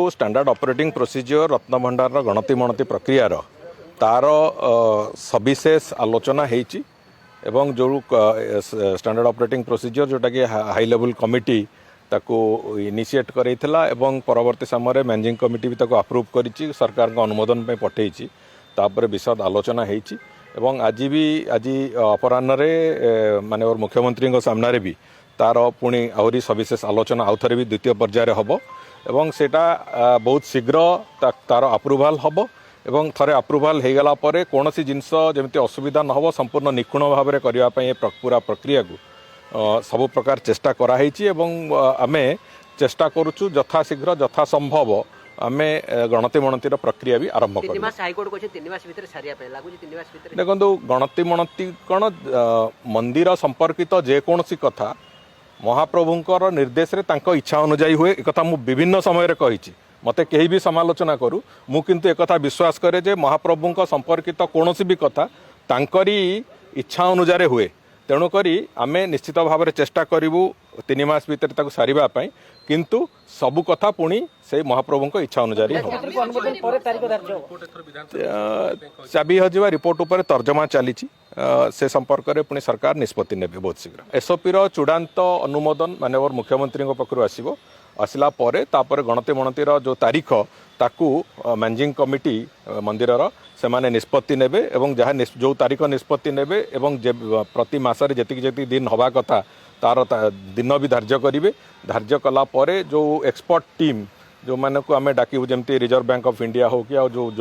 standard operating procedure Ratnabhandar गणति मणति प्रक्रिया तार सविशेष आलोचना होती एवं जो स्टैंडर्ड ऑपरेटिंग प्रोसीजर जोटा कि हाई लेवल कमिटी ताको इनिशिएट करैथिला एवं परवर्ती समय मैनेजिंग कमिटी भी ताको अप्रूव करिछि सरकार को अनुमोदन पे पठेइछि तापर विशद आलोचना होती एवं आज अपराह्न माननीय मुख्यमंत्री सामने भी तार पुणी आहरी सविशेष आलोचना आउ थे भी द्वितीय पर्यायर हम एवं सेटा बहुत शीघ्र तार अप्रूवाल हम एवं थरे अप्रूवाल हो गला परे कौन सी जिनस जमी असुविधा न हो संपूर्ण निखुण भाव में करने पूरा प्रक्रिया को सबु प्रकार चेष्टा कराई आमे चेष्टा करुचु यथाशीघ्र यथासंभव आमे गणति मणति प्रक्रिया भी आरंभ कर देखो गणति मणति कौन मंदिर संपर्कित जेकोसी कथा महाप्रभुंकर निर्देश रे तांको इच्छा अनुजाई हुए एक कथा मु विभिन्न समय रे कहिछि मते केही भी समालोचना करू मु किंतु एक कथा विश्वास करे जे महाप्रभुंक संपर्कित कोनोसी भी कथा तांकरी इच्छा अनुसार हुए तेणु करी आमे निश्चित भाव में चेष्टा करूँ 3 मास भीतर ताको सारिबा पई किंतु सबु कथा पुणी से महाप्रभुंक इच्छा अनुसार चाबी हजिवा रिपोर्ट उपर तर्जमा चली से संपर्क में पुणी सरकार निष्पत्ति ने बहुत शीघ्र एसओपी चूड़ांत अनुमोदन माननीय मुख्यमंत्री पक्षर आसो आसला तापर गणति मणतिर जो तारीख ताकू मैनेजिंग कमिटी मंदिर से माने निष्पत्ति नेबे एवं जहाँ जो तारीख निष्पत्ति नेबे एवं प्रति मासरे जेतिक दिन हवा कथा तार दिन भी धार्य करेंगे धार्य कला परे जो एक्सपर्ट टीम जो मानक आम डाकू जमी रिजर्व बैंक ऑफ इंडिया हो कि जो